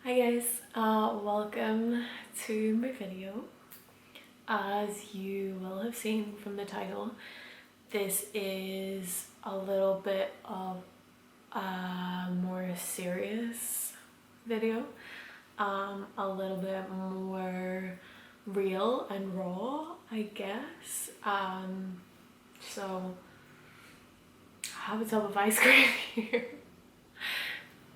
Hi guys, welcome to my video. As you will have seen from the title, this is a little bit of a more serious video, a little bit more real and raw, I guess. So I have a tub of ice cream here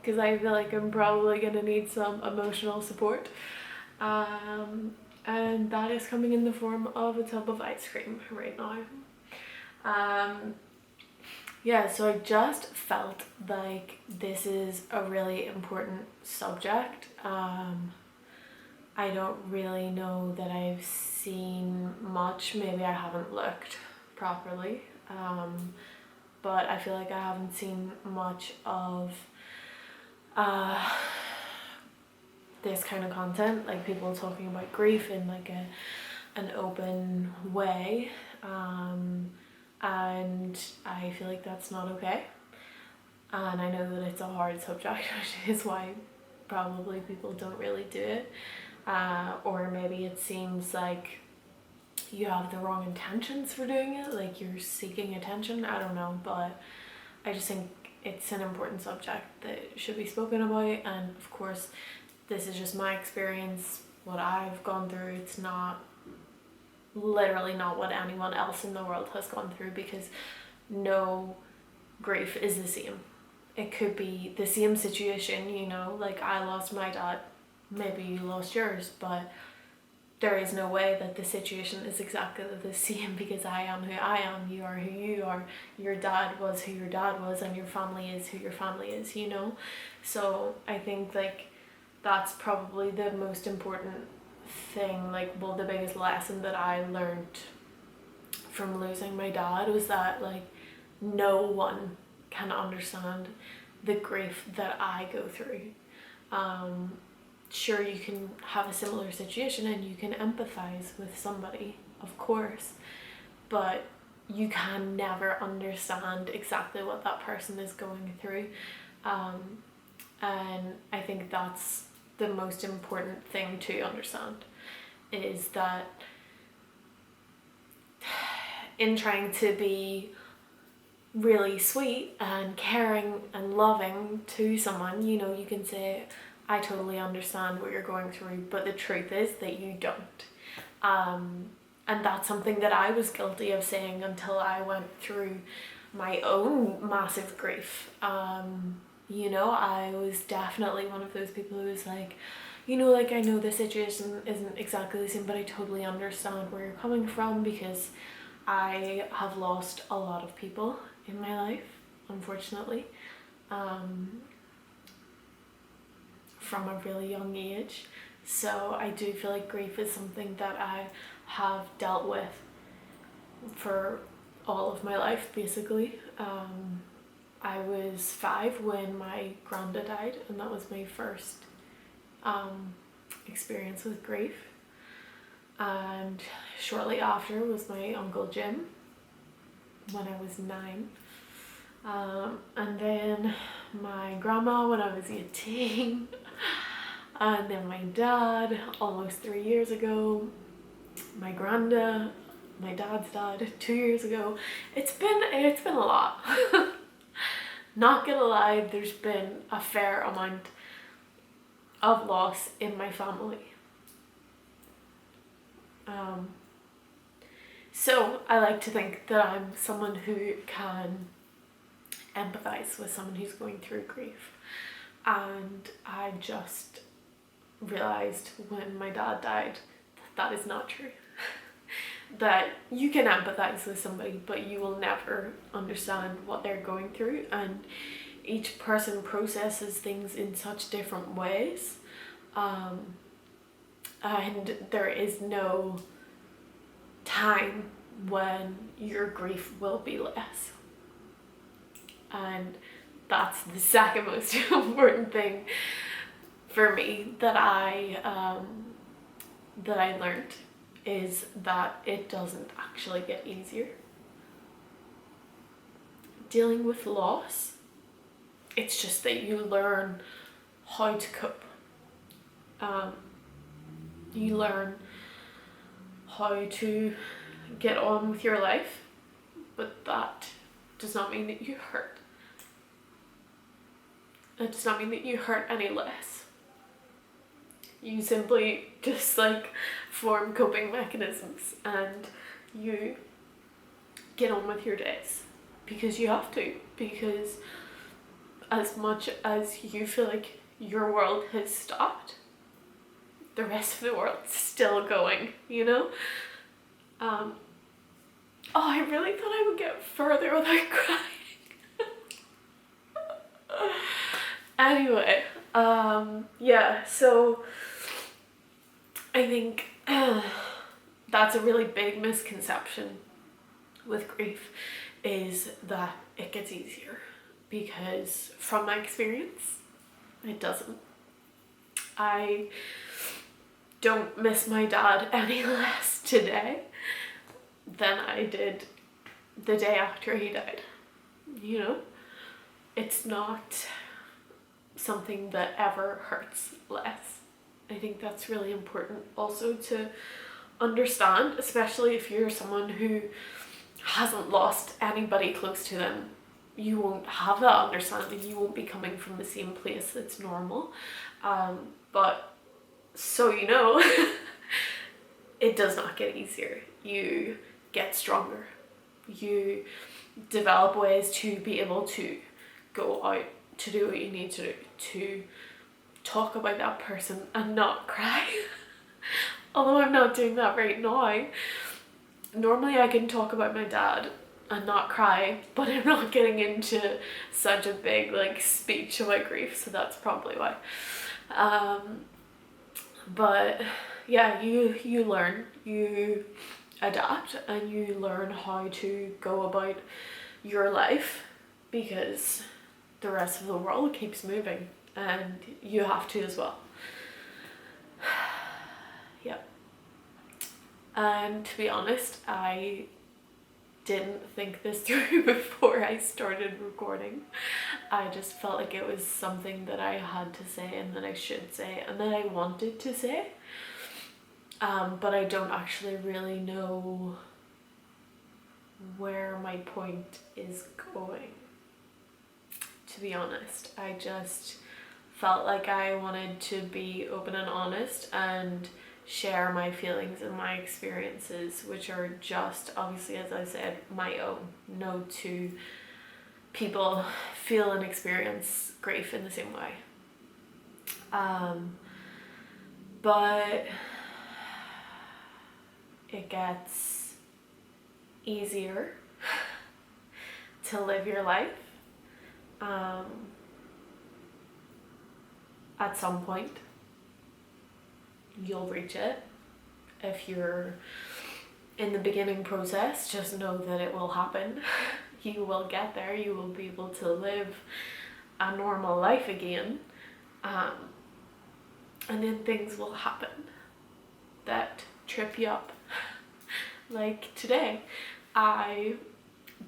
because I feel like I'm probably gonna need some emotional support. And that is coming in the form of a tub of ice cream right now. Yeah, so I just felt like this is a really important subject. I don't really know that I've seen much, maybe I haven't looked properly, but I feel like I haven't seen much of this kind of content, like people talking about grief in like an open way, and I feel like that's not okay, and I know that it's a hard subject, which is why probably people don't really do it, or maybe it seems like you have the wrong intentions for doing it, like you're seeking attention, I don't know, but I just think it's an important subject that should be spoken about. And of course this is just my experience, what I've gone through. It's not literally not what anyone else in the world has gone through, because no grief is the same. It could be the same situation, you know, like I lost my dad, maybe you lost yours, but there is no way that the situation is exactly the same, because I am who I am, you are who you are, your dad was who your dad was, and your family is who your family is, you know? So I think like that's probably the most important thing, like, well, the biggest lesson that I learned from losing my dad was that like no one can understand the grief that I go through. Sure, you can have a similar situation and you can empathize with somebody, of course, but you can never understand exactly what that person is going through, and I think that's the most important thing to understand, is that in trying to be really sweet and caring and loving to someone, you know, you can say, I totally understand what you're going through, but the truth is that you don't. And that's something that I was guilty of saying until I went through my own massive grief. You know, I was definitely one of those people who was like, you know, like, I know the situation isn't exactly the same, but I totally understand where you're coming from, because I have lost a lot of people in my life, unfortunately. From a really young age, so I do feel like grief is something that I have dealt with for all of my life, basically. I was 5 when my granda died, and that was my first experience with grief, and shortly after was my uncle Jim when I was 9, and then my grandma when I was 18, and then my dad almost 3 years ago, my granda, my dad's dad 2 years ago. It's been a lot. Not gonna lie, there's been a fair amount of loss in my family. So I like to think that I'm someone who can empathize with someone who's going through grief, and I just realized when my dad died that is not true. That you can empathize with somebody, but you will never understand what they're going through, and each person processes things in such different ways, and there is no time when your grief will be less. And that's the second most important thing for me that I learned, is that it doesn't actually get easier. Dealing with loss, it's just that you learn how to cope. You learn how to get on with your life, but that does not mean that you hurt. It does not mean that you hurt any less. You simply just like form coping mechanisms and you get on with your days because you have to, because as much as you feel like your world has stopped, the rest of the world's still going, you know? Oh, I really thought I would get further without crying. Anyway, yeah, so I think that's a really big misconception with grief, is that it gets easier, because from my experience, it doesn't. I don't miss my dad any less today than I did the day after he died. You know, it's not something that ever hurts less. I think that's really important also to understand, especially if you're someone who hasn't lost anybody close to them. You won't have that understanding. You won't be coming from the same place that's normal. But so you know, it does not get easier. You get stronger. You develop ways to be able to go out to do what you need to do, to talk about that person and not cry. Although I'm not doing that right now. Normally I can talk about my dad and not cry, but I'm not getting into such a big like speech about grief, so that's probably why. But yeah, you learn, you adapt, and you learn how to go about your life, because the rest of the world keeps moving and you have to as well. Yeah. And to be honest, I didn't think this through before I started recording. I just felt like it was something that I had to say and that I should say and that I wanted to say. But I don't actually really know where my point is going, to be honest. I just felt like I wanted to be open and honest and share my feelings and my experiences, which are just, obviously, as I said, my own. No two people feel and experience grief in the same way. But it gets easier to live your life at some point. You'll reach it. If you're in the beginning process, just know that it will happen. You will get there. You will be able to live a normal life again. And then things will happen that trip you up. Like today, I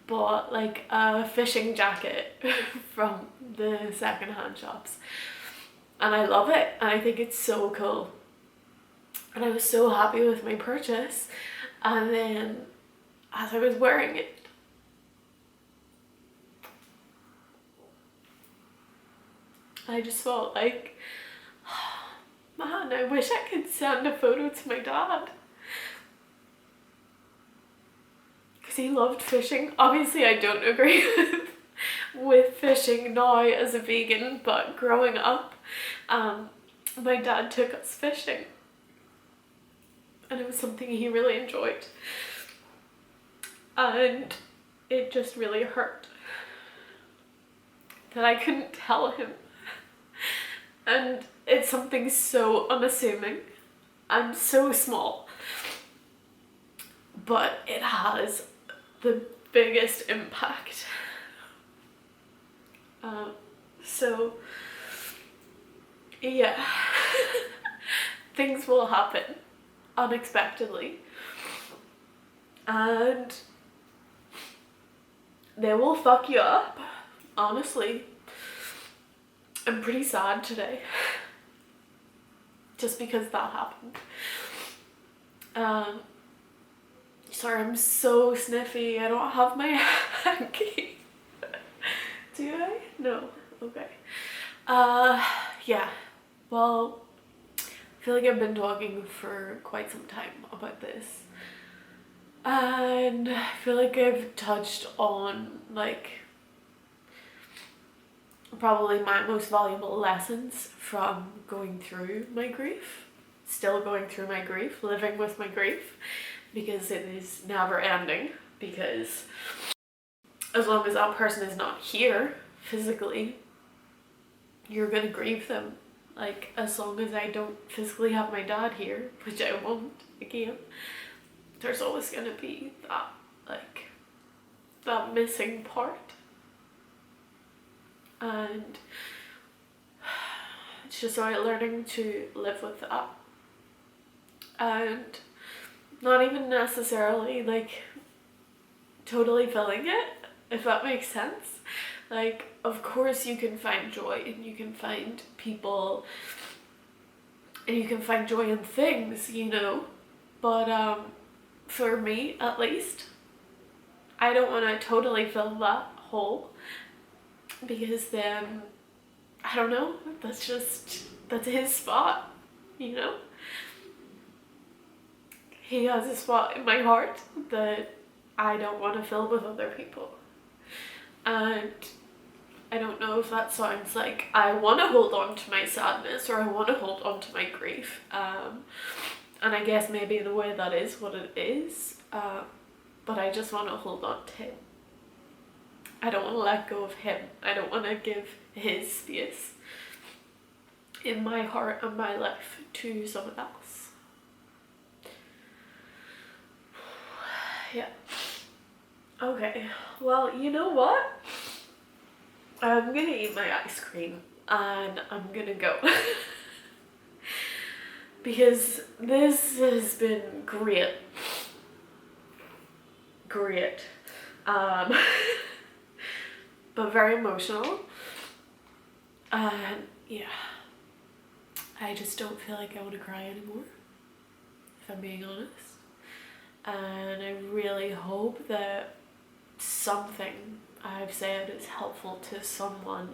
bought like a fishing jacket from the secondhand shops. And I love it. And I think it's so cool. And I was so happy with my purchase. And then as I was wearing it, I just felt like, man, I wish I could send a photo to my dad. Because he loved fishing. Obviously I don't agree with fishing now as a vegan, but growing up, my dad took us fishing. And it was something he really enjoyed. And it just really hurt that I couldn't tell him. And it's something so unassuming and so small. But it has the biggest impact. So, yeah. Things will happen unexpectedly, and they will fuck you up. Honestly, I'm pretty sad today just because that happened. Sorry, I'm so sniffy. I don't have my hanky. Do I? No. Okay. Yeah. Well, I feel like I've been talking for quite some time about this. And I feel like I've touched on, like, probably my most valuable lessons from going through my grief. Still going through my grief, living with my grief, because it is never ending, because as long as that person is not here physically, you're gonna grieve them. Like, as long as I don't physically have my dad here, which I won't again, there's always gonna be that, like, that missing part. And it's just about learning to live with that. And not even necessarily, like, totally feeling it, if that makes sense. Like, of course you can find joy, and you can find people, and you can find joy in things, you know, but for me, at least, I don't want to totally fill that hole, because then, I don't know, that's his spot, you know? He has a spot in my heart that I don't want to fill with other people. And I don't know if that sounds like I want to hold on to my sadness, or I want to hold on to my grief. And I guess maybe in a way that is what it is. But I just want to hold on to him. I don't want to let go of him. I don't want to give his space in my heart and my life to someone else. Yeah. Okay, well, you know what? I'm gonna eat my ice cream and I'm gonna go. Because this has been great. But very emotional. And yeah, I just don't feel like I want to cry anymore, if I'm being honest. And I really hope that something I've said is helpful to someone,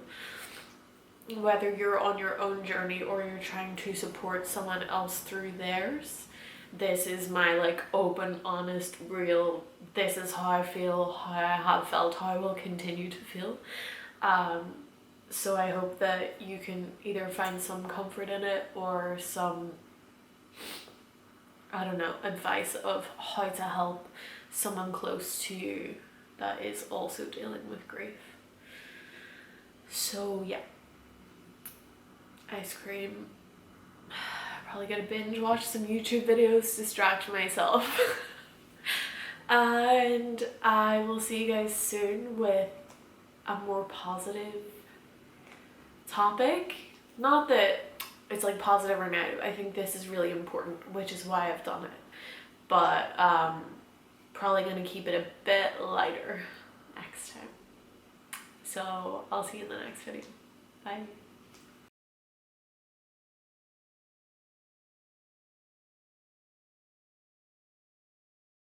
whether you're on your own journey or you're trying to support someone else through theirs. This is my, like, open, honest, real, this is how I feel, how I have felt, how I will continue to feel. So I hope that you can either find some comfort in it, or some, I don't know, advice of how to help someone close to you that is also dealing with grief. So yeah, ice cream. Probably gonna binge watch some YouTube videos, distract myself. And I will see you guys soon with a more positive topic. Not that it's like positive or negative. I think this is really important, which is why I've done it. But probably gonna keep it a bit lighter next time. So I'll see you in the next video. Bye.